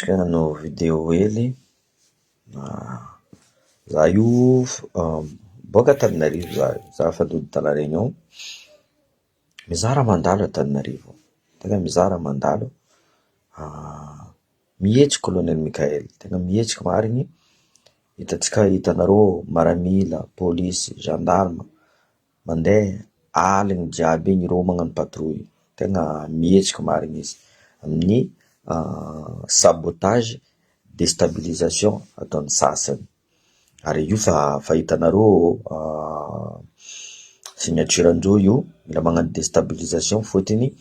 Tsika no video hely. Za io boka Antananarivo za fa lody tana Réunion. Mizara mandalo Antananarivo. Tena mizara mandalo. Mihetsy Colonel Mikael, tena mihetsika marigny. Hitanareo maramila, polisy, gendarme mandeha aligny jiaby igny reo magnano patrouille. Tena mihetsika marigny izy amin'ny sabotage, déstabilisation ataon'ny sasany. Ary io fa hitanareo signaturen-dreo io mila magnano déstabilisation fotony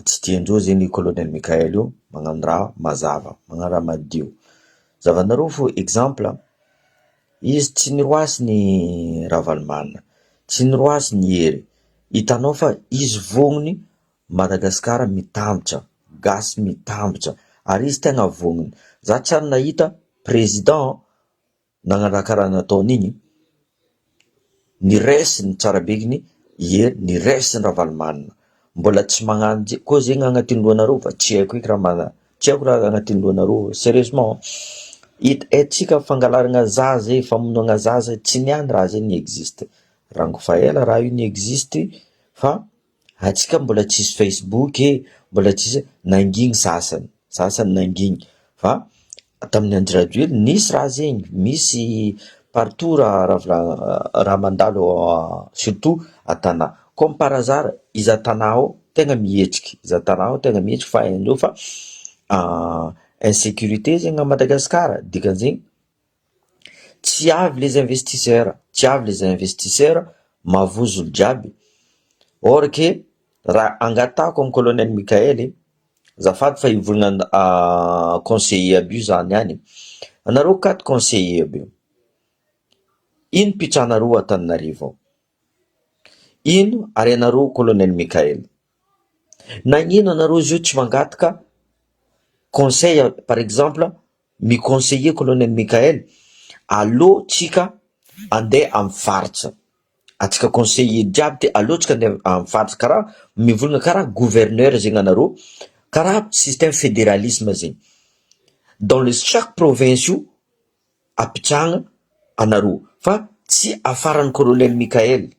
tsy tiandreo zegny Colonel Mikael io magnano raha mazava, magnano raha madio. Zavanareo fo exemple, izy tsy niroasy ny Ravalomanana, tsy niroasy ny Hery. Hitanao fa izy vognony Madagasikara mitambotra, gasy mitambotra, ary izy tena vognony. Za tsy ary nahita président nagnano raha karaha nataon'igny, niresiny tsara bekiny Hery, niresiny Ravalomanana. Mbola tsy magnano koa zegny agnatin'ny lohanareo fa tsy haiko eky raha tsy haiko raha agnatin'ny lohanareo. Sérieusement, etsika fangalarana zaza, famonoana zaza, tsy niany raha zegny existe. Rango fa ela raha io ni existe, fa atsika mbola tsisy Facebook, mbola tsisy, nanginy sasany nanginy. Fa tamin'ny andro radio nisy raha zegny, misy partout raha mandalo surtout Atana. Comme par hasard, izy Atana ao tena mihetsiky, fa haindreo fa insécurité zegny à Madagascar, dikan'zegny tsy avy les investisseurs, mavozo olo jiaby. Or que raha angatako amin'ny Colonel Mikael, zafady fa ivolagna conseiller aby io zany hany. Anareo 4 conseiller aby io, ino pitranareo Antananarivo? Ino ary anareo Colonel Mikael? Nagnino anareo zio tsy mangataka conseil, par exemple, mi conseiller Colonel Mikael, allo tsika andeha amin'ny faritra. Atsika conseiller jiaby te allo tsika andeha amin'ny faritra, karaha mivolagna karaha gouverneur zegny anareo, karaha système fédéralisme zegny. Dans le chaque province io apitrahana anareo, fa tsy afaran'ny Colonel Mikael.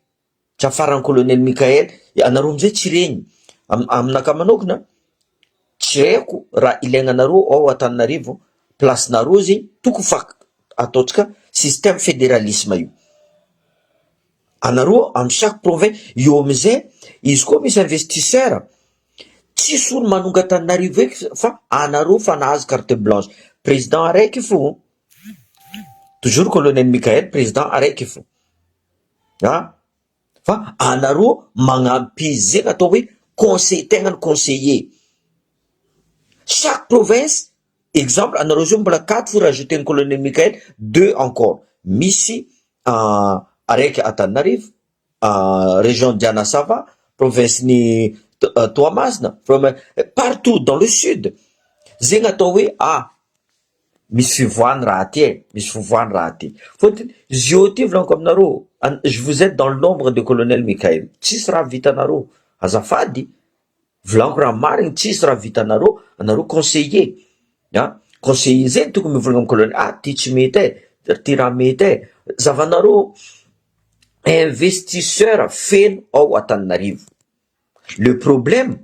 Tsy afaran'ny Colonel Mikael, anareo amizay tsy regny. Aminaka manokana, tsy haiko raha ilainanareo ao Antananarivo, place nareo zegny tokony fa ataotsika système fédéralisme io. Anareo amin'ny chaque province, io amizay izy koa misy investisseur, tsisy olo manonga Antananarivo eky fa anareo fa nahazo carte blanche. Président araiky fo, toujours Colonel Mikael, président araiky fo. Fa anareo magnampy zegny atao hoe conseil, tegna conseiller. Chaque province, exemple, anareo zio mbola 4 fo rajouter Colonel Mikael, 2 encore. Misy araiky Antananarivo, région Dianasava, province ni Toamasina, partout dans le sud. Zegny atao hoe misy fivoahany raha ty, misy fivoahany raha ty. Fotony zio ty volaniko aminareo, je vous aide dans le nombre de Colonel Mikael. Tsisy raha vitanareo, azafady. Volaniko raha marigny, tsisy raha vitanareo, anareo conseiller. Conseiller zegny tokony mivolagna amin'ny Colonel, ty tsy mety ty raha mety zavanareo investisseur feno ao Antananarivo. Le problème,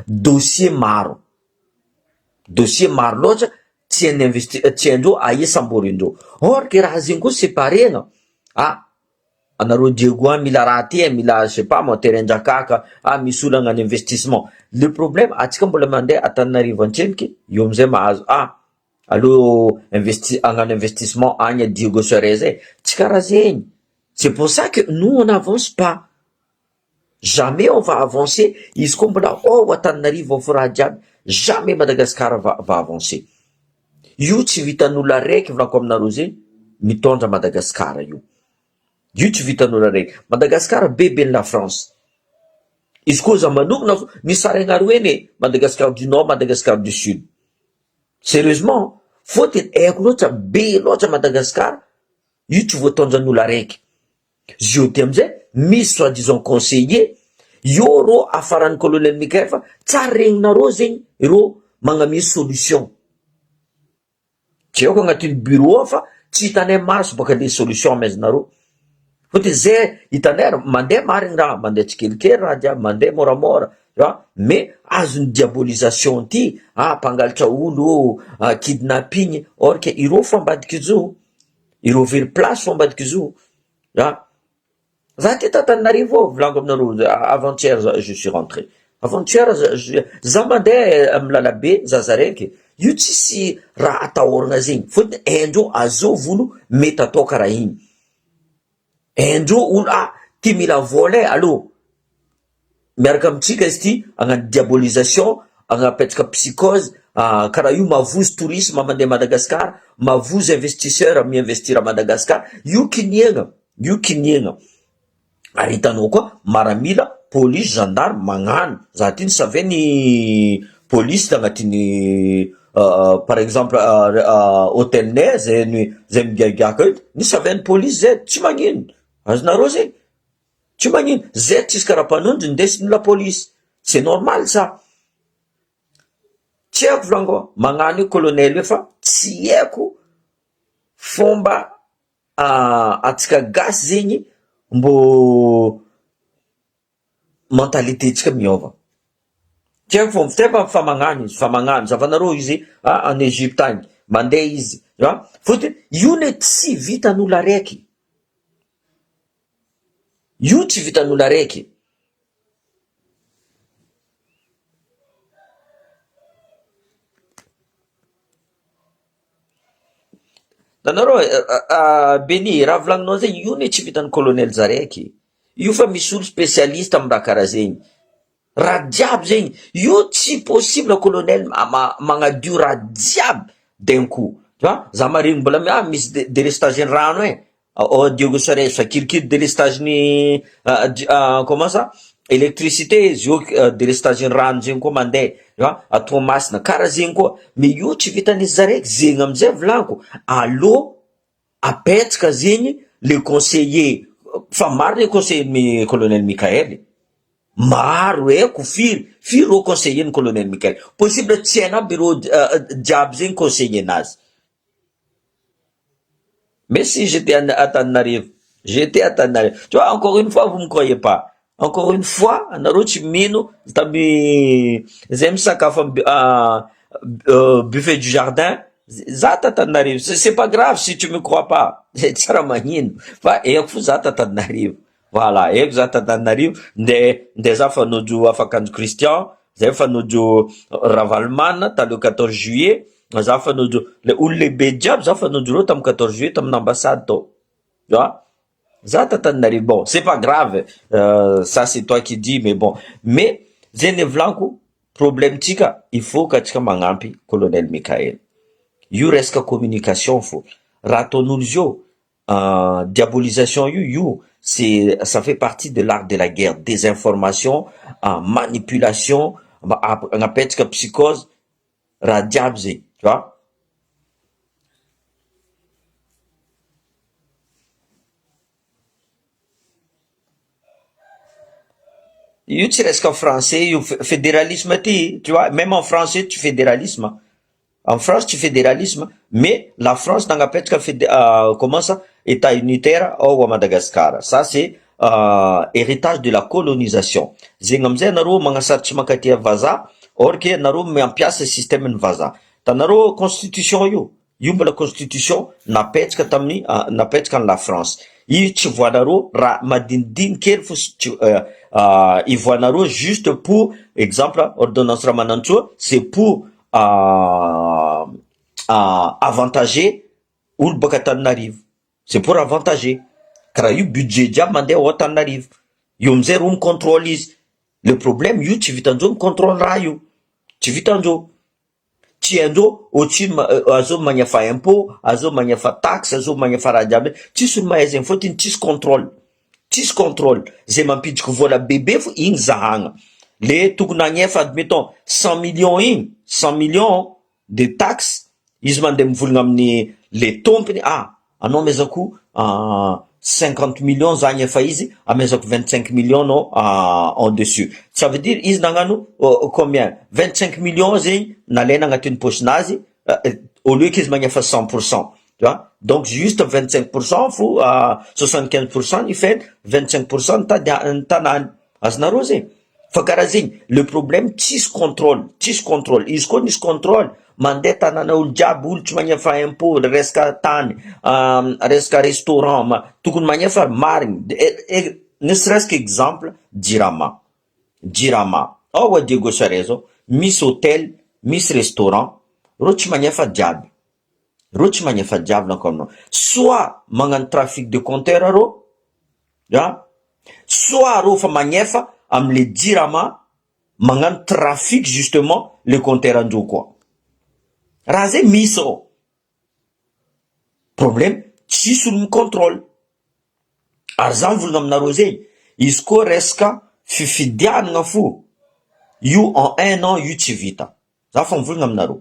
dossier maro loatra, tsy andreo aisam-borindreo. Or que raha zegny koa séparena, anareo Diego mila raha ty, mila je sais pas mon terrain drakaka, misy olo agnano investissement. Le problème, atsika mbola mandeha Antananarivo antseniky, io amizay mahazo allo agnano investissement agny Diego Suarez, tsy karaha zegny. C'est pour ça que nous on n'avance pas. Jamais on va avancer. Izy koa mbola Antananarivo fo raha jiaby, jamais Madagascar va avancer. Io tsy vitan'olo araiky volako aminareo zegny mitondra Madagascar io. Io tsy vitan'olo araiky. Madagascar bebe la France. Izy koa za manokana misaragnareo eny Madagascar du Nord, Madagascar du Sud. Sérieusement, fotony haiko loatra be loatra Madagascar, io tsy voatondran'olo araiky. Zio ty amizay misy soi-disant conseiller, io ro afaran'ny Colonel Mikael fa tsara regninareo zegny ro magnamia solution. Tsy haiko agnatin'ny bureau fa tsy hitanay maso baka le solution amaizanareo. Fotony zay hitanay mandeha marigny raha, mandeha tsikelikely raha jiaby, mandeha moramora, mais azony diabolisation ty, mpangalatra olo, kidnapping, or que ireo fo ambadiky izo, ireo very place fo ambadiky izo. Za ty Tananarivo ao, volango aminareo, avant-hier je suis rentré. Avant-hier za mandeha amy lalabe, zaza raiky, io tsisy raha atahorana zegny, fotony haindreo azao volo mety atao karaha igny. Haindreo olo ty mila vola allo miaraka amitsika izy ty agnano diabolisation, agnapetraka psychose, karaha io mavozy tourisme mandeha Madagascar, mavozy investisseur mi-investir à Madagascar. Io kiniagna ary hitanao koa maramila police gendarme magnano. Za ty nisaveny police tagnatiny par exemple hôtel nay zay migaigaka eto, nisaveny police zay tsy magnino. Azonareo zegny tsy magnino, zay tsisy karapanondro ndesiny la police, c'est normal ça. Tsy haiko volango magnano io colonel io fa tsy haiko fomba atsika gasy zegny mbo mentalité tsika miova. Tsy haiko fomba tefa fa magnano izy, fa magnano zavanareo izy en Égypte agny mandeha izy, fotony io ne tsy vitan'olo araiky, io tsy vitan'olo araiky. Nanareo Beny, raha volagninao zegny io ne tsy vitan'ny colonel zaraiky, io fa misy olo spécialiste amy raha karaha zegny. Raha jiaby zegny io tsy possible colonel magnadio raha jiaby d'un coup. Za mariny mbola misy délestage rano Diogo Sares fa kirikiri délestage-ny comment ça électricité izy io, délestage rano zegny koa mandeha, Tomasina karaha zegny koa. Mais io tsy vitan'izy zaraiky, zegny amizay volaniko, allo apetraka zegny le conseiller, fa maro le conseiller colonel Mikaely, maro eko firy ro conseiller ny colonel Mikaely, possible tsy haina aby ro jiaby zegny conseiller nazy. Mais si j'étais à Tananarivo, tu vois, encore une fois vous me croyez pas, encore une fois anareo tsy mino tamy zay misakafo buffet du jardin, za ta Tananarivo, c'est pas grave si tu me crois pas, tsy raha magnino fa eko fo za ta Tananarivo. Voilà, eko za ta Tananarivo, nde za fanojo Afakanjo Christian, zay fanojo Ravalman ta le 14 juillet, za fanojo le olo lehibe jiaby za fanojo reo tamy 14 juillet tamy ambassade tao. Tu vois, za ta Tananarivo. Bon, c'est pas grave, ça c'est toi qui dis, mais bon, mais zay volaniko problème tika, il faut ka tsika magnampy colonel Mikaely. Io resaka communication fo, raha ataon'olo zio diabolisation io ça fait partie de l'art de la guerre, désinformation, manipulation, agnapetraka psychose, raha jiaby zegny, tu vois. Io tsy resaka français, io fédéralisme ty, tu vois, même en français tu fédéralisme. En France tu fédéralisme, mais la France nagnapetraka comment ça, état unitaire ao Madagascar. Ça c'est héritage de la colonisation. Zegny amizay nareo magnasarotsy mankatia vazaha, or que nareo mampiasa système ny vazaha. Tanareo constitution io mbola constitution napetraka tamin'ny napetraka ny la France. Io tsy voanareo raha madinidiny kely fo ivoanareo juste pour exemple ordonnance Ramanantsoa, c'est pour avantager olo baka Tananarivo, c'est pour avantager, karaha io budget jiaby mandeha ao Tananarivo, io amizay ro micontrôle izy. Le problème io tsy vitandreo micontrôle raha io, tsy vitandreo, tsy haindreo ohatrino azao magnafa impôt, azao magnafa taxe, azao magnafa raha jiaby, tsisy olo mahay zegny, fotony tsisy contrôle, zay mampidiky vola bebe fo igny zahagna. Le tokony agnefa admettons 100 millions igny, 100 millions de taxes, izy mandeha mivolagna amin'ny le tompony, anao maizako 50 millions zany efa izy amezako 25 millions no en dessus. Ça veut dire izy nagnano combien 25 millions zegny nalaina agnatin'ny pochinazy au lieu qu'izy magnefa 100%, tu vois. Donc juste 25% fo 75% ny feny 25% ny tanany azonareo zegny. Fa karaha zegny le problème tsisy contrôle izy koa nisy contrôle mandeha tanana olo jiaby olo tsy magnefa impôt resaka tany resaka restaurant tokony magnefa marigny ne serait-ce qu'exemple Jirama ao a Diego Sare zao misy hôtel misy restaurant reo tsy magnefa jiaby nakao soit magnano trafic de compteur reo soit reo fa magnefa amle Jirama magnano trafic justement le compteur andreo koa. Raha zay misy ao problème tsisy olo micontrôle. Ary zany volagna aminareo zegny izy koa resaka fifidianana fo io en 1 an io tsy vita. Za fa mivolagna aminareo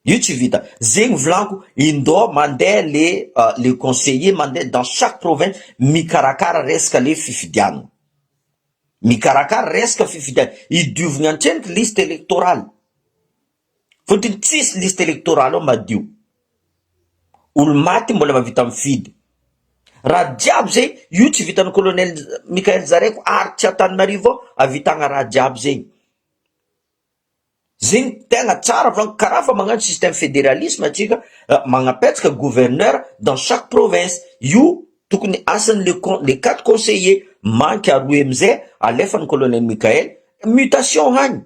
io tsy vita. Zegny volanko indao mandeha les conseillers mandeha dans chaque province mikarakara resaka le fifidianana, idiovigna antseniky liste électorale. Fotony tsisy liste électorale ao madio, olo maty mbola mavita mifidy. Raha jiaby zay io tsy vitan'ny colonel Mikael Zareko ary tsy Antananarivo avitagna raha jiaby zegny. Zegny tegna tsara volanko karaha fa magnano système fédéralisme atsika magnapetsaka gouverneur dans chaque province. Io tokony asan'ny les 4 conseillers manky aroe amizay alefan'ny colonel Mikael mutation hagny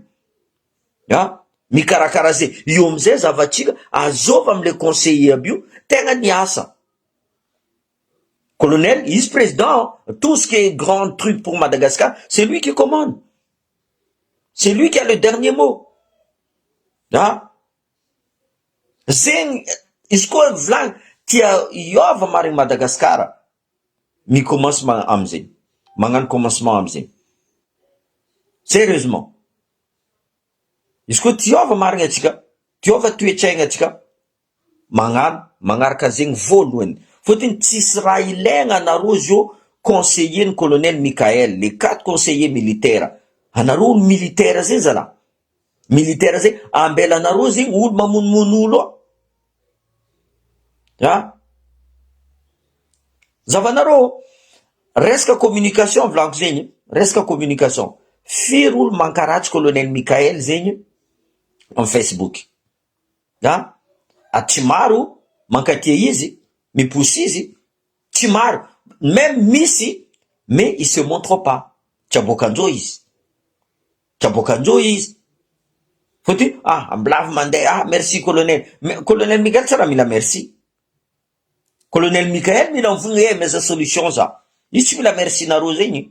mikarakara zay io amizay zavatsika azova amle conseiller aby io tegna niasa. Colonel, izy président, tout ce qui est grand truc pour Madagascar, c'est lui qui commande. C'est lui qui a le dernier mot. Zeng, izy koa vlang tia iova marigny Madagascar, mi commencement amzay. Magnano commencement amzay. Sérieusement. Izy koa tiova marigny atsika, tiova toetsaigna atsika, magnaraka zegny voalohany. Fotony tsisy raha ilaigna anareo zio conseiller ny colonel Mikael, les 4 conseillers militaires. Anareo militaire zay zala. Militaire zay ambela anareo zegny olo mamonomono olo zavanareo resaka communication volanko zegny, resaka communication. Firy olo mankaratsy colonel Mikael zegny en Facebook. Tsy maro mankatia izy mipoussi izy, tsy maro, même misy, mais il se montre pas. Tchabokanjo izy. Foti, amblave mandeha, merci colonel. Colonel Mikael tsara mila merci. Colonel Mikael mila mvugna mais sa solution za. Izy tsy mila merci naro zegny.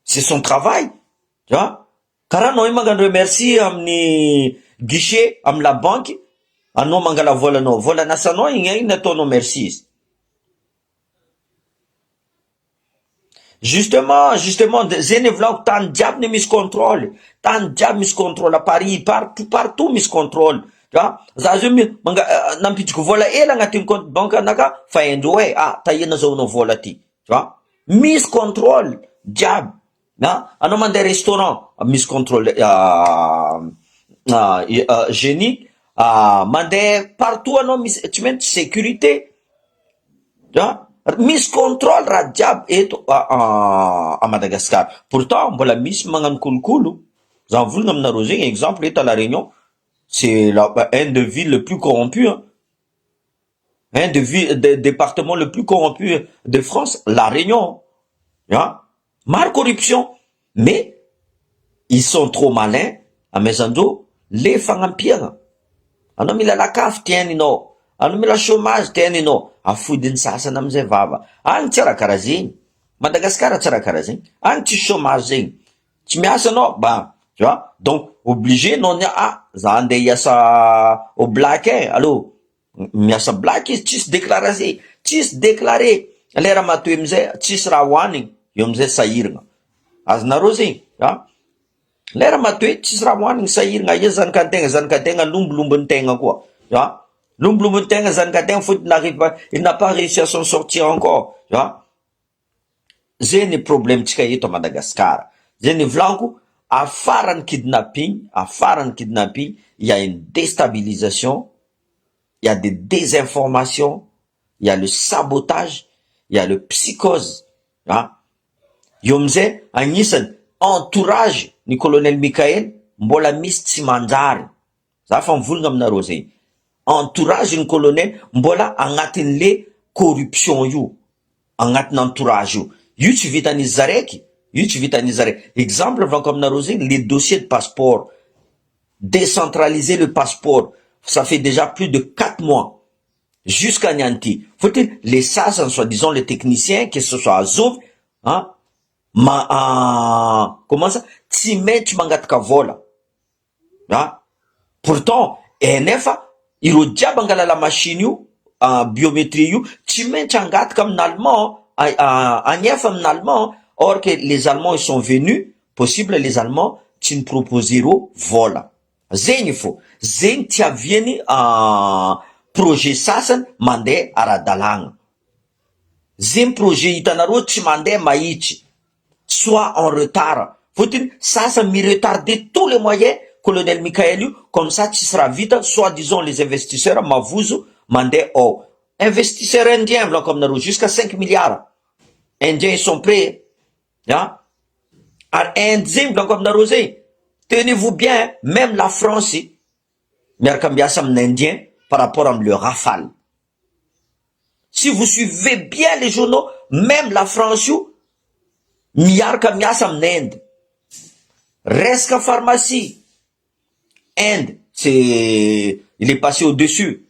C'est son travail. Tu vois? Karaha anao magnano remercie amin'ny guichet, amin'ny la banque, anao mangala volanao, volanasanao igny nataonao merci izy. Justement, zeny volanko tany jiaby ne misy contrôle. Tany jiaby misy contrôle à Paris, partout misy contrôle. Tu vois? Za zio nampitriko vola ela agnatin'ny compte banque anaka, fa endro hoe, tahina zao anao vola ty. Tu vois? Misy contrôle jiaby. Anao mandeha restaurant, misy contrôle génie. Mandeha partout anao misy tsy maintsy sécurité. Tu vois? Misy contrôle raha jiaby eto à Madagascar. Pourtant mbola misy magnano kolokolo. Za volagna aminareo zegny exemple eto à La Réunion, c'est un des villes le plus corrompu, un des départements le plus corrompu de France, La Réunion. Mar corruption, mais ils sont trop malins à mezando le fagnampiagna. Anao mila lakafo tianinao, anao mila chômage tianinao, afodiny sasany amizay vava. Agny tsy raha karaha zegny. Madagascar tsy raha karaha zegny. Agny tsy chômage zegny. Tsy miasa anao, tu vois? Donc obligé non za andeha hiasa au black allô. Miasa black izy tsisy déclaré, tsisy déclaré. Lera matoy amizay tsisy raha hoanigny, eo amizay sahiragna. Azonareo zegny, lera matoy tsisy raha hoanigny sahiragna, zanak'antegna lombolombonintegna koa. Lombolomon-tegna zany gadin faut il n'a pas réussi à s'en sortir encore, tu vois. Zay ny problème-tsika eto à Madagascar. Zay ny volanko, afaran'ny kidnapping, il y a une déstabilisation, il y a des désinformations, il y a le sabotage, il y a le psychose, hein. Io amizay agnisany entourage ny colonel Mikael mbola misy tsy manjary. Za fa mivolagna aminareo zay. Entourage ny colonel mbola agnatin'le corruption io, agnatin'ny entourage io. Io tsy vitan'izy zaraiky, exemple volanko aminareo zay, les dossiers de passeport, décentraliser le passeport, ça fait déjà plus de 4 mois jusqu'à Nyanti. Faut-il les sassan, soi-disant les techniciens, que ce soit Azov, hein, comment ça, tsy maintsy mangataka vola, hein. Pourtant nefa ireo jiaby angalala machine io biométrie io tsy maintsy angataka amin'ny allemand, agnefa amin'ny allemand. Or que les allemands ils sont venus, possible les allemands tsy ny proposereo vola. Zegny fo, zegny tsy aviany projet sasany mandeha ara-dalagna. Zegny projet hitanareo tsy mandeha mahitsy, soit en retard. Faut-il sasany mi-retarder tous les moyens colonel Mikael io, comme ça tsy sera vita, soit disons les investisseurs mavozo mandeha ao. Investisseurs indiens volanko aminareo jusqu'à 5 milliards. Indiens ils sont prêts, hein? Ary Inde zegny volanko aminareo zay, tenez-vous bien, même la France miaraka miasa amin'ny Indien par rapport à le Rafale. Si vous suivez bien les journaux, même la France io miaraka miasa amin'ny Inde. Resaka pharmacie, Inde, il est passé au-dessus.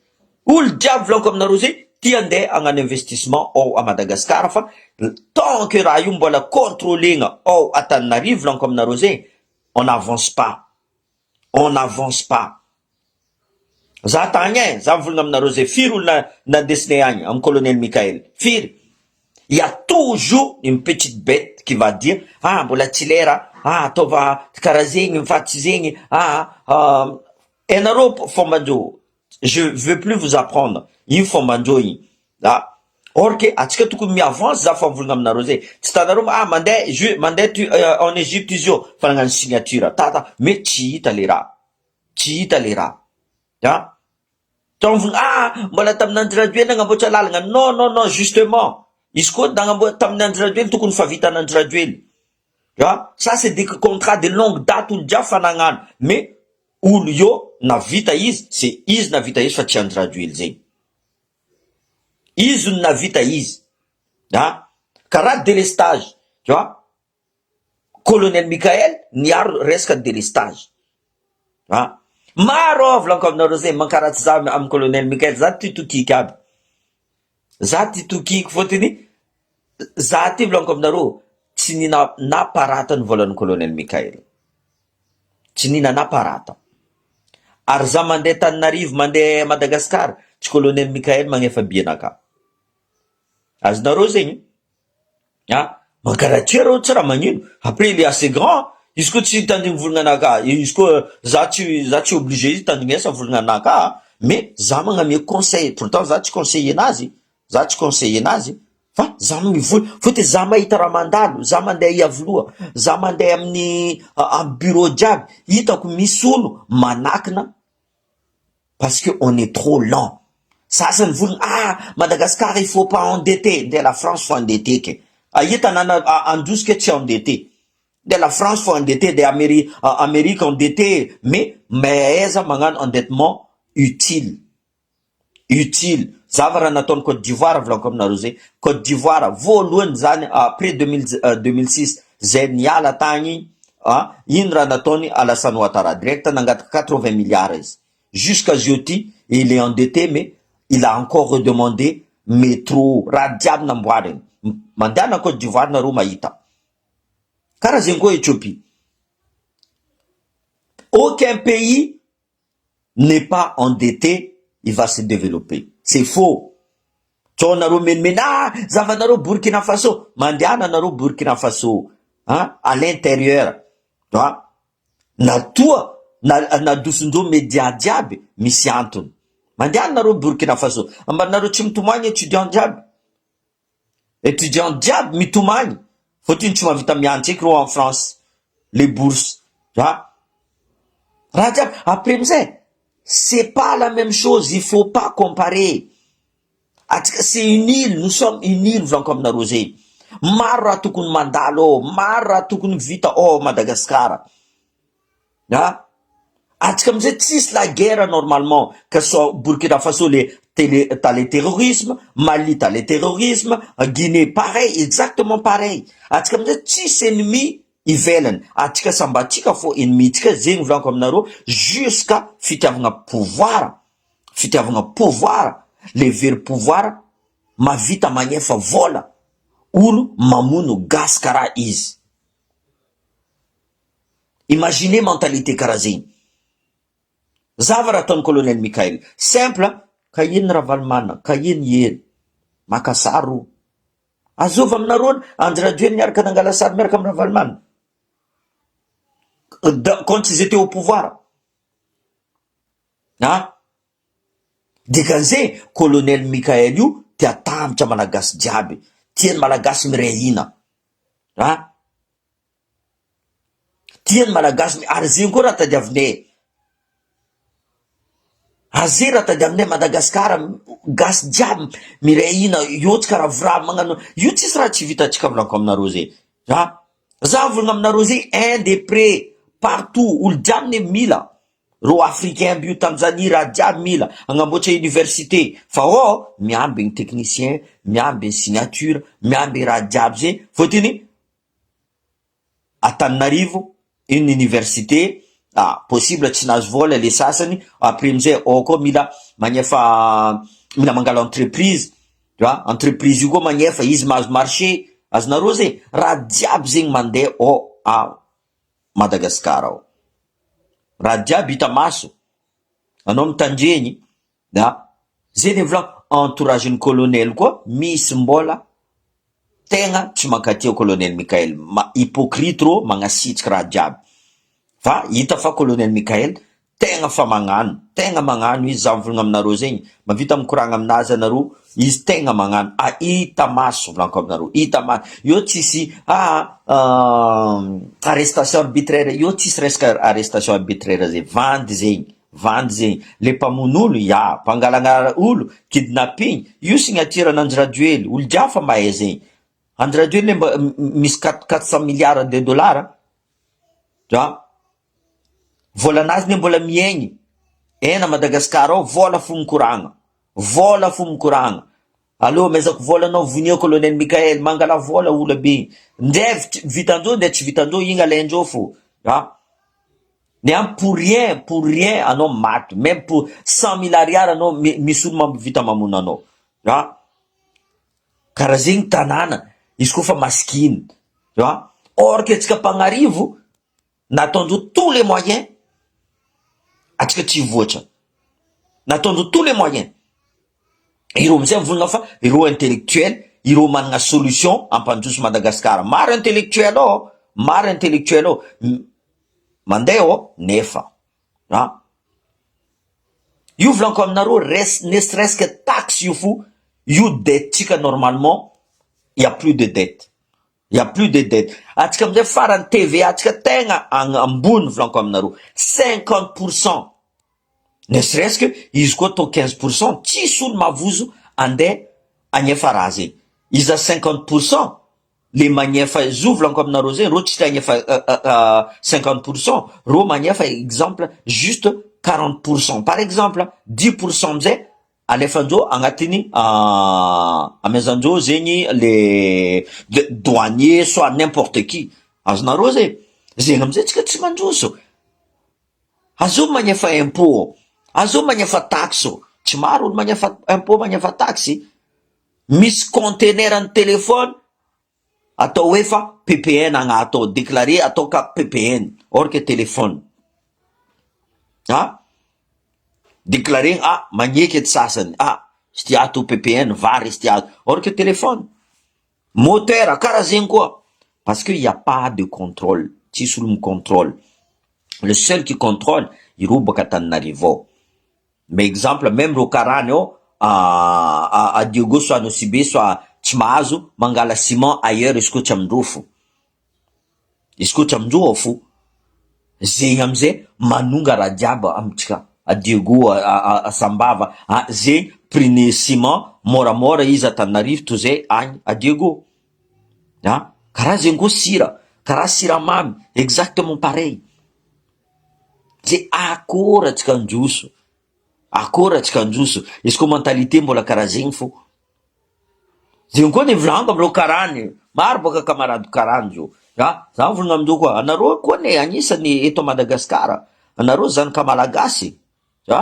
Olo jiaby volanko aminareo zay tia andeha hagnano investissement ao à Madagascar, fa tant que raha io mbola contrôlena ao Antananarivo volanko aminareo zay, on n'avance pas. Za tagny za volagna aminareo zay, firy olo nandesinay agny amin'ny colonel Mikael, firy. Il y a toujours une petite bête qui va dire mbola tsy lera, ataova karaha zegny mifatsy zegny, enareo fomban-dreo, je veux plus vous apprendre io fomban-dreo igny. Or que atsika tokony mi-avance, za fa mivolagna aminareo zay, tsy tanareo mandeha en Égypte izy io fa nagnano signature tata, mais tsy hita le raha, ha. Mbola tamin'ny Andry Rajoelina nagnamboatra lalagna. Non, justement, izy koa tamin'ny Andry Rajoelina tokony fa vitan'ny Andry Rajoelina. Ça c'est des contrats de longue date olo jiaby fa nagnano, mais olo io navita izy, c'est izy navita izy fa tsy Andry Rajoelina zay. Izy navita izy, karaha délestage, tu vois. Colonel Mikael niaro resaka délestage, maro volanko aminareo zay mankaratsy za amin'ny colonel Mikael. Za ty tokiky aby, fotony za ty volanko aminareo tsy nina naparata ny volan'ny colonel Mikael, tsy nina naparata. Ary za mandeha Antananarivo, mandeha Madagascar, tsy colonel Mikael magnefa bianaka. Azonareo zegny, mankaratsy reo tsy raha magnino. Après il est assez grand, izy koa tsy tandrigny volagna anaka, izy koa za tsy obligé izy tandrignesa volagna anaka, mais za magname conseil. Pourtant za tsy conseiller nazy, fa za mivola, fôtony za mahita raha mandalo, za mandeha iavoloha, za mandeha amin'ny bureau jiaby, hitako misy olo manakina, parce que on est trop lent. Sasany volagna Madagascar il faut pas endetter, de la France faut endetter ke. Hitanana androsika tsy endetté. De la France faut endetter, de Amérique endetté, mais aiza magnano endettement utile. Zava raha nataon'ny Côte d'Ivoire volanko aminareo zay. Côte d'Ivoire voalohany zany après 2006 zay niala tagny, ino raha nataony Alassane Ouattara, direct nangataka 80 milliards izy. Jusqu'à jeudi, il est endetté, mais il a encore redemandé métro, raha jiaby namboariny. Mandeha na Côte d'Ivoire nareo mahita. Karaha zegny koa Éthiopie. Aucun pays n'est pas endetté, il va se développer. C'est faux. Tsao nareo menimena, zavanareo Burkina Faso, mandehana nareo Burkina Faso, à l'intérieur, tu vois. Natoa nadosondreo média jiaby misy antony. mandianareo Burkina Faso, ambanareo tsy mitomagny étudiant diable mitomagny, fotony tsy mahavita miantry eky reo en France, les bourses, raha jiaby. Après amizay, c'est pas la même chose, il faut pas comparer. C'est une île, nous sommes une île, volanko aminareo zay. Maro raha tokony mandalo, maro raha tokony vita Madagascar. Atsika amizay tsisy la guerre normalement, que ce soit Burkina Faso t'as les terrorisme, Mali t'as les terrorisme, Guinée pareil, exactement pareil. Atsika amizay tsisy ennemi ivelany, atsika sambatsika fo ennemi tsika zegny volanko aminareo, jusqu'à fitiavagna pouvoir, le very pouvoir mavita magnefa vola olo mamono gasy karaha izy. Imaginez mentalité karaha zegny. Zava raha ataon'ny colonel Mikael, simple, ka ino Ravalomanana, ka ino eny, maka sary ro. Azova aminareo Andry Rajoelina miaraka nangala sary miaraka amin'ny Ravalomanana. Quand ils étaient au pouvoir. Dikan'izay colonel Mikael io tia tambatra malagasy jiaby, tiany malagasy mirehina. Tiany malagasy ary zegny koa raha tadiavinay. Aze raha tadiavinay Madagasikara gasy jiaby mirehina, io tsy karaha vira magnano, io tsisy raha tsy vitatsika volanko aminareo zay. Za volagna aminareo zay, un des près partout, olo jiaby ne mila. Ro africain bio Tanzanie raha jiaby mila agnamboatra université, fa miamby ny technicien, miamby ny signature, miamby raha jiaby zay. Fotony Antananarivo une université, possible tsy nahazo vola le sasany, après amizay koa mila mangala entreprise, entreprise io koa magnefa izy mahazo marché, azonareo zay raha jiaby zegny mandeha a Madagascar ao. Raha jiaby hita maso, anao mitandreny, zay le volako entourage ny colonel koa misy mbola tegna tsy mankatia colonel Mikael, hypocrite ro magnasitrika raha jiaby. Fa hita fa colonel Mikael tegna fa magnano izy, za mivolagna aminareo zegny, mavita mikoragna aminazy anareo, izy tegna magnano, hita maso volanko aminareo, hita maso. Io tsisy arrestation arbitraire, io tsisy resaka arrestation arbitraire zay, vandy zegny, le mpamon'olo mpangalagna olo, kidnapping, io signature an'Andry Rajoely, olo jiaby fa mahay zegny. Andry Rajoely mba misy 400 milliards de dollars, volanazy ne mbola miegny ena Madagasikara ao, vola fo mikoragna, allo mezako vola anao vonia colonel Mikael, mangala vola olo be, ndre vitandreo ndre tsy vitandreo, igny alaindreo fo. Ne pour rien anao maty, même pour 100 000 ariary anao misy olo mampivita mamono anao. Karaha zegny tanàna izy koa fa maskiny, or que tsika Pagnarivo nataondreo tous les moyens atsika tsy voatra, nataondreo tous les moyens. Ireo amizay mivolagna fa ireo intellectuel, ireo managna solution ampandroso Madagasikara. Maro intellectuel ao mandeha nefa. Io volanko aminareo, ne serait-ce que taxe io fo, io dette tsika normalement, il y a plus de dette. Atsika amizay farany TVA tsika tegna ambony volanko aminareo, 50%. Ne serait-ce que izy koa to 15%, tsisy olo mavozo andeha agnefa raha zay. Izy 50%, le magnefa zo volanko aminareo zay, ro tsy agnefa 50%, ro magnefa exemple juste 40%. Par exemple 10% amizay alefandreo agnatiny amezandreo zegny le douanier soit n'importe qui. Azonareo zay, zegny amizay tsika tsy mandroso. Azo magnefa impôt, azo magnefa taxe, tsy maro olo magnefa impôt, magnefa taxe. Misy conteneur en téléphone atao hoe fa PPN agnato, déclaré atao ka PPN, or que téléphone. Déclaré magneky edy sasany, izy ty ato PPN vary izy ty ato, or que téléphone. Moteur karaha zegny koa, parce que y a pas de contrôle, tsisy olo micontrôle. Le seul qui contrôle ireo baka Antananarivo. Mais exemple, même rokarany ao, Diogo soit no sibe soit tsy mahazo mangala ciment ailleurs izy koa tsy amindreo fo. Izy koa tsy amindreo ao fo. Zegny amizay manonga raha jiaby amitsika. Diogo, Sambava, zegny prix ciment moramora izy Antananarivo toy zay agny Diogo. Karaha zegny koa sira, karaha siramamy, exactement pareil. Ze akora tsika androso. Akora tsika androso. Izy koa mentalité mbola karaha zegny fo. Zegny koa nivolaniko amreo karany. Maro boka kamarady karany zio. Za volagna amindreo koa, anareo koa ne anisany eto Madagasikara. Anareo zanaka malagasy.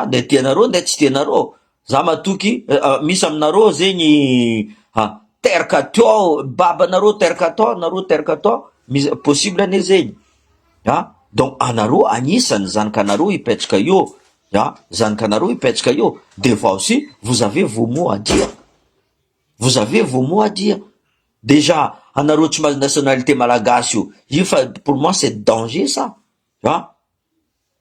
De tianareo nde tsy tianareo. Za matoky, misy aminareo zegny teraka teo, babanareo teraka tao, anareo teraka tao, possible ane zegny. Donc anareo anisany zanakanareo ipetraka io. Zanakanareo ipetraka io. Des fois aussi, vous avez vos mots à dire. Vous avez vos mots à dire. Déjà, anareo tsy mahazo nationalité malagasy io fa pour moi c'est danger ça.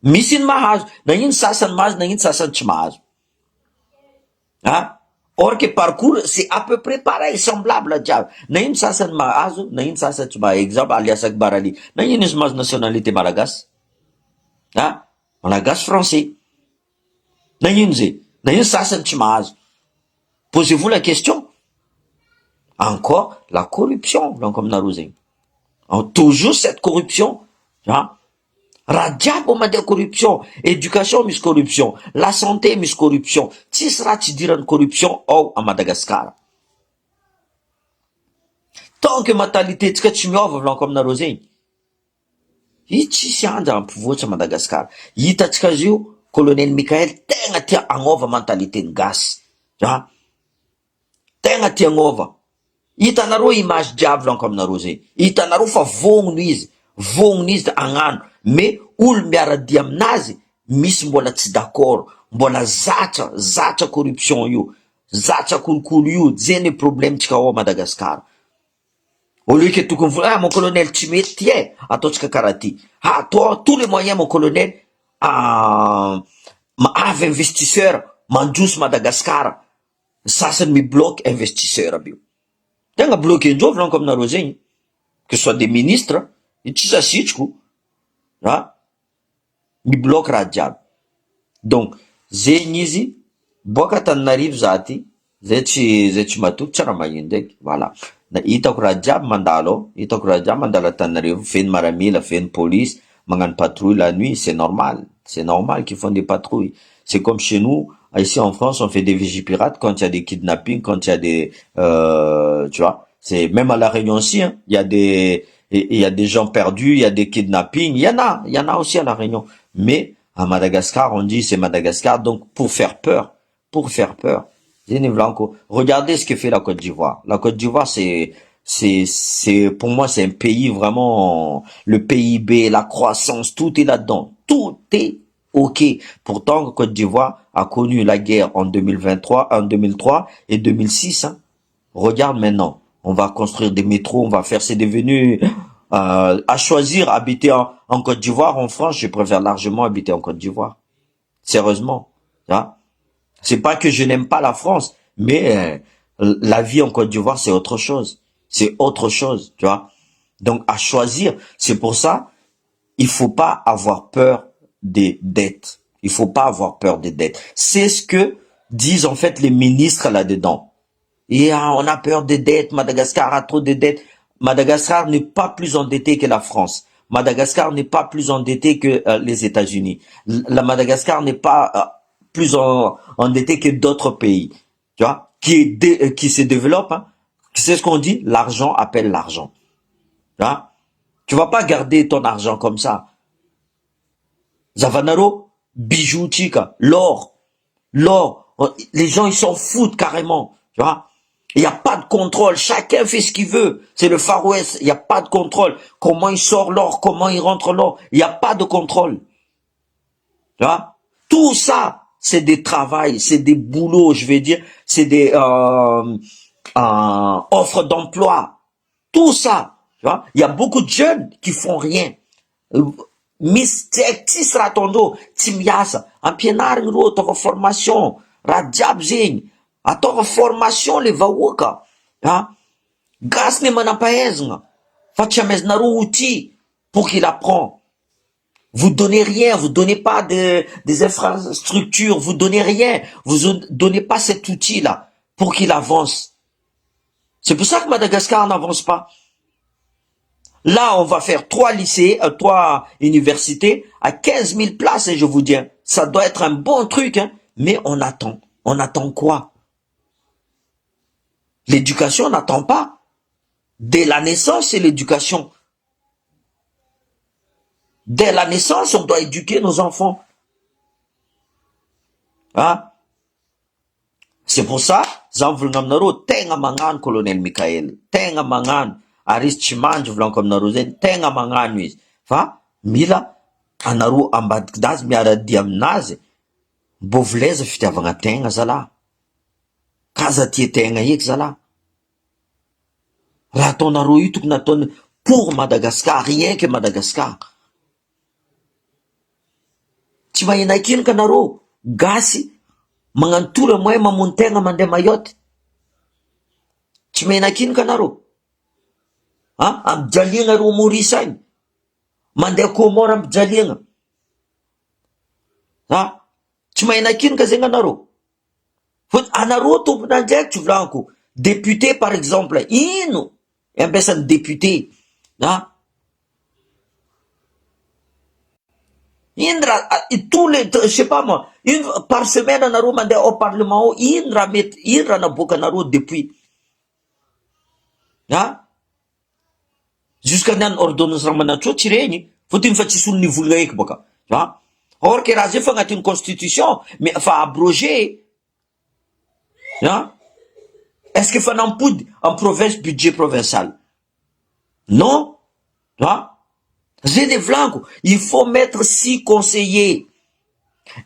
Misy ny mahazo, nagnino sasany mahazo, nagnino sasany tsy mahazo. Or que parcours c'est à peu près pareil, semblable jiaby. Nagnino sasany mahazo, nagnino sasany tsy mahazo. Exemple, Alias Akbarali, nagnino izy mahazo nationalité malagasy? Malagasy français. Nagnino zay? Nagnino sasany tsy mahazo? Posez-vous la question. Encore la corruption, donc aminareo zegny. Toujours cette corruption. Raha jiaby mandeha corruption, éducation misy corruption, la santé misy corruption, tsisy raha tsy idiran'ny corruption ao à Madagascar. Tant que mentalité tsika tsy miova volaniko aminareo zegny, i tsisy anja ampivoatra Madagascar. Hitatsika zio colonel Mikael tegna tia agnova mentalité ny gasy. Tegna tia agnova. Hitanareo image jiaby volaniko aminareo zegny. Hitanareo fa vognony izy agnano. Mais olo miaradia aminazy misy mbola tsy d'accord, mbola zatra corruption io, zatra kolokolo io, zeny problème tsika ao Madagascar. Au lieu que tokony vola mon colonel tsy mety ataotsika karaha ty. Atao tous les moyens mon colonel avy investisseur mandroso Madagascar. Sasany mibloque investisseur aby io. Tegna bloqué ndreo volaniko aminareo zegny. Que ce soit des ministres, tsy sasitriko. Mibloque raha jiaby. Donc zegny izy boka Antananarivo za ty, zay tsy matoky tsara magnino ndraiky. Voilà. Hitako raha jiaby mandalo ao, hitako raha jiaby mandalo Antananarivo, feno maramila, feno police, magnano patrouille la nuit, c'est normal. C'est normal qu'ils font des patrouilles. C'est comme chez nous, ici en France, on fait des vigipirates quand il y a des kidnappings, quand il y a des tu vois, c'est même à La Réunion aussi, hein, il y a des gens perdus, il y a des kidnappings, il y en a aussi à La Réunion. Mais à Madagascar, on dit c'est Madagascar, donc pour faire peur. Regardez ce que fait la Côte d'Ivoire. La Côte d'Ivoire, pour moi, c'est un pays vraiment, le PIB, la croissance, tout est là-dedans. Tout est ok. Pourtant, la Côte d'Ivoire a connu la guerre en 2023 et 2006, hein. Regarde maintenant. On va construire des métros, on va faire, c'est devenu, à choisir, habiter en Côte d'Ivoire, en France, je préfère largement habiter en Côte d'Ivoire. Sérieusement. C'est pas que je n'aime pas la France, mais la vie en Côte d'Ivoire, c'est autre chose. C'est autre chose, tu vois. Donc, à choisir, c'est pour ça, il faut pas avoir peur des dettes. Il faut pas avoir peur des dettes. C'est ce que disent en fait les ministres là-dedans. Et on a peur des dettes, Madagascar a trop de dettes. Madagascar n'est pas plus endetté que la France. Madagascar n'est pas plus endetté que les États-Unis. La Madagascar n'est pas plus endetté que d'autres pays, tu vois, qui se développent. Hein. C'est ce qu'on dit, l'argent appelle l'argent. Tu vas pas garder ton argent comme ça. Zavanaro, bijoux, chica, l'or, les gens ils s'en foutent carrément, tu vois. Il n'y a pas de contrôle, chacun fait ce qu'il veut. C'est le Far West, il n'y a pas de contrôle. Comment il sort l'or, comment il rentre l'or, il n'y a pas de contrôle. Tu vois? Tout ça, c'est des travails, c'est des boulots, je vais dire, c'est des offres d'emploi. Tout ça, tu vois? Il y a beaucoup de jeunes qui font rien. misy tsisy raha ataondreo tsy miasa, ampianariny reo ataova formation, raha jiaby zegny, ataova formation le vahoaka, gasy ne manam-pahaizana, fa tsy amezanareo outil pour qu'il apprend. Vous donnez rien, vous donnez pas des infrastructures, vous donnez rien, vous donnez pas cet outil-là pour qu'il avance. C'est pour ça que Madagascar n'avance pas. Là, on va faire 3 lycées, 3 universités à 15 000 places, et je vous dis, ça doit être un bon truc, hein, mais on attend. On attend quoi? L'éducation n'attend pas. Dès la naissance, c'est l'éducation. Dès la naissance, on doit éduquer nos enfants. C'est pour ça, Zanvulna aminareo, tegna magnano colonel Michael, tegna magnano, ary izy tsy mandry volaniko aminareo zay, tegna magnano izy. Fa mila anareo ambadikidazy miaradia aminazy, mbo vileza fitiavagna tegna zalahy. Kaza tia tegna eky zalahy. Raha ataonareo io tokony ataony pour Madagascar, rien que Madagascar. Tsy mahena kino ka nareo, gasy, magnano tour moe mamony tegna mandeha Mayotte. Tsy mahena kino ka nareo. Amijaliagna reo Maurice agny. Mandeha Comore amijaliagna. Tsy mahena kino ka zegny anareo. Anareo tompon'andraikitra volaniko, député par exemple, ino ampiasan'ny député? Tous les, je sais pas moi, une par semaine anareo mandeha au parlement, ino raha mety, ino raha naboaka anareo depuis? Jusqu'à niany ordonnance ramanatso tsy regny, fotiny fa tsisy olo nivolagna eky boka. Or que raha zay fa agnatin'ny constitution, mais fa abrogé. Est-ce que fa nampody en province budget provincial? Non. J'ai des vlancos. Il faut mettre 6 conseillers.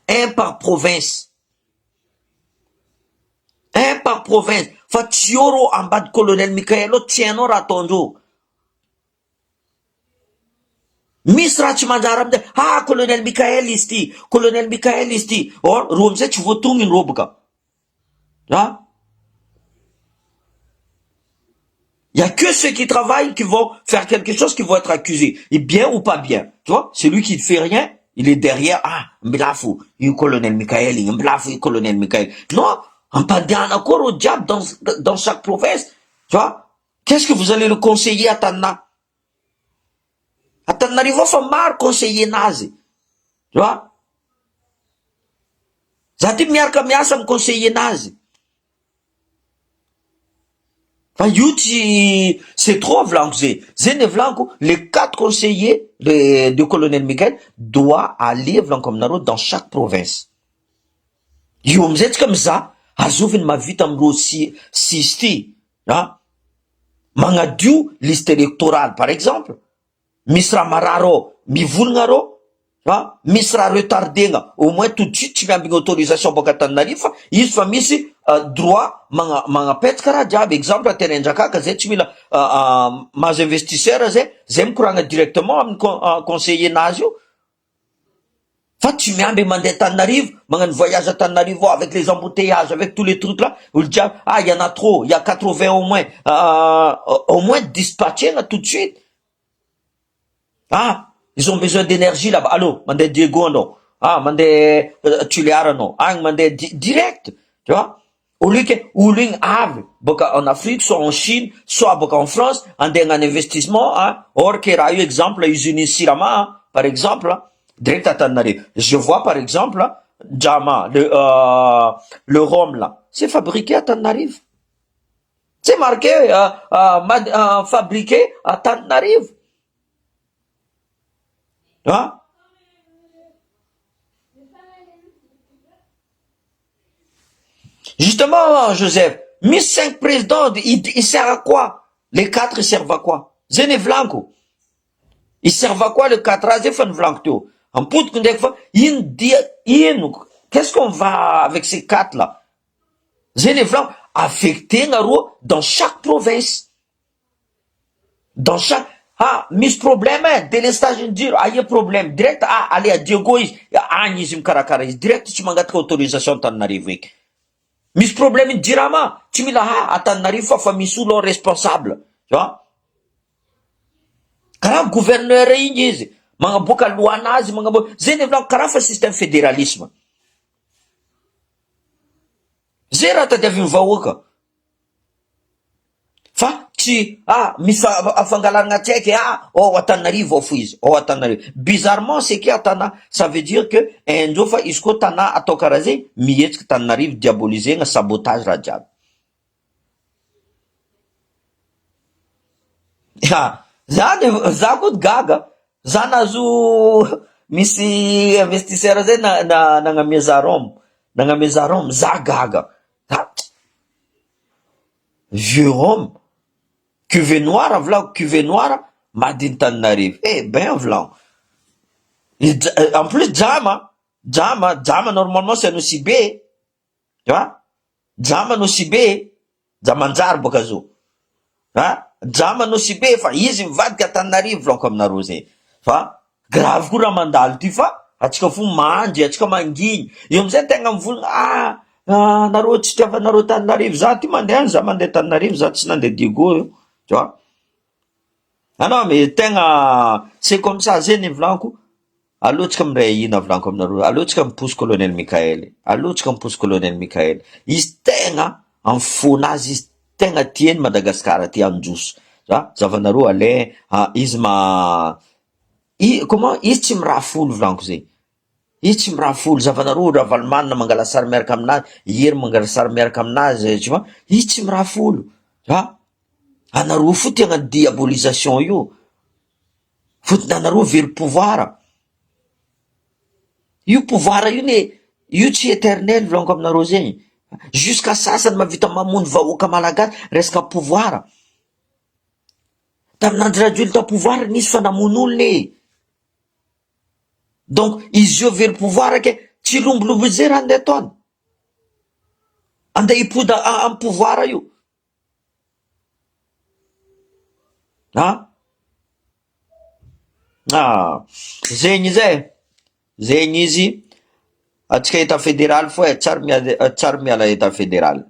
Un par province. Un par province. Fa tioro en bas de colonel Michaelo, tiano ratondo. Misra tsy manjara amde. Colonel Michael isti. Colonel Michael isti. Or, romse tsy voatongin roboka. Il n'y a que ceux qui travaillent qui vont faire quelque chose qui vont être accusés. Et bien ou pas bien. Tu vois, celui qui ne fait rien, il est derrière. Mblafou, il colonel Michael, il mblafou, il colonel Michael. Non, on pas d'un accord au diable dans chaque province. Tu vois, qu'est-ce que vous allez le conseiller à Tanna? À Tananarivo, faut marre conseiller nazi. Tu vois? Zati miarka miasa me conseiller nazi. C'est trop blanc. Les 4 conseillers de colonel Michael doivent aller dans chaque province. Vous êtes comme ça. Azovin ma vie tamro sisti. Mangadiu liste électorale par exemple. Misra mararo mivulngaro. Misra retardenga. Au moins tout de suite tu viens une autorisation pour Katanarifa. Il faut missi droit mangapetka raha jiaby. Exemple atenendraka zay tsy mila mahazo investisseur zay mikoragna directement amin'ny conseiller nazy io. Fa tsy miamby mandeha Tananarivo, magnano voyage à Tananarivo avec les embouteillages, avec tous les trucs là. Olo jiaby, il y en a trop, il y a 80 au moins dispatcher tout de suite. Ils ont besoin d'énergie là-bas. Allô, mandé Diego non. Mandé Tuliara non. Mandé direct. Tu vois? Au lieu que, en Afrique, soit en Chine, soit en France, en un investissement, or que raio exemple, usine Sirama, par exemple, direct à Tananarivo. Je vois par exemple, Jama, le rhum là, c'est fabriqué à Tananarivo. C'est marqué, fabriqué à Tananarivo. Justement, Joseph, mis 5 présidents, ils servent à quoi? Les 4, ils servent à quoi? Zene Vlanco. Ils servent à quoi les 4? Zefan Vlanco. En pout, qu'est-ce qu'on va avec ces 4 là? Zene Vlanco, affecté dans chaque province. Dans chaque, misy problème délestage ny jiro, aia problème direct, ale Diego izy, agny izy mikarakara izy direct, tsy mangataka autorisation Antananarivo eky. Misy problème ny jirama, tsy mila Antananarivo fa misy olo responsable, tu vois. Karaha gouverneur igny izy, magnaboaka loanazy, zay volako karaha fa système fédéralisme. Zay raha tadiavin'ny vahoaka. Fa tsy misy afangalarana tsaiky ao Antananarivo ao fo izy, ao Antananarivo. Bizarrement c'est que ça veut dire que indreo fa izy koa tana atao karaha zay mihetsiky Antananarivo diabolisena sabotage raha jiaby. Zany za koa gaga, za nahazo misy investisseur zay nagnamia za Rome, za gaga. Vieux Rome, cuvée noire, volako cuvée noire, madiny Antananarivo. Ben volako. En plus Jama normalement c'est un Sibé, tu vois. Jama no Sibé, Jamanjary boka zo. Jama no Sibé fa izy mivadika Antananarivo volako aminareo zay. Fa grave koa raha mandalo ty fa atsika fo mandry, atsika manginy. Io amizay tegna mivolagna nareo tsy tiavanareo Antananarivo, za ty mandeha Antananarivo, za tsy nandeha Diego io, tu vois. Non mais tegna c'est comme ça zay ny volako. Alohatsika miray ina volako aminareo, alohatsika miposy colonel Mikael. Izy tegna amin'ny fonazy, izy tegna tieny Madagasikara ty androso. Zavanareo ale izy izy tsy miraha folo volako zay. Izy tsy miraha folo, zavanareo Ravalomanina mangala sary miaraka aminazy, Hery mangala sary miaraka aminazy, tu vois. Izy tsy miraha folo. Anareo fo tegna diabolisation io. Fotony anareo very pouvoir. Io pouvoir io tsy éternel volako aminareo zegny. Jusqu'à sasany mavita mamono vahoaka malagasy resaka pouvoir. Tamin'andro radio ta pouvoir nisy fa namono olona. Donc izy io very pouvoir ke tsy lombolombo zay raha andeha ataony. Andeha hipody amin'ny pouvoir io. Zegny izy, atsika état fédéral fo tsary miala état fédéral.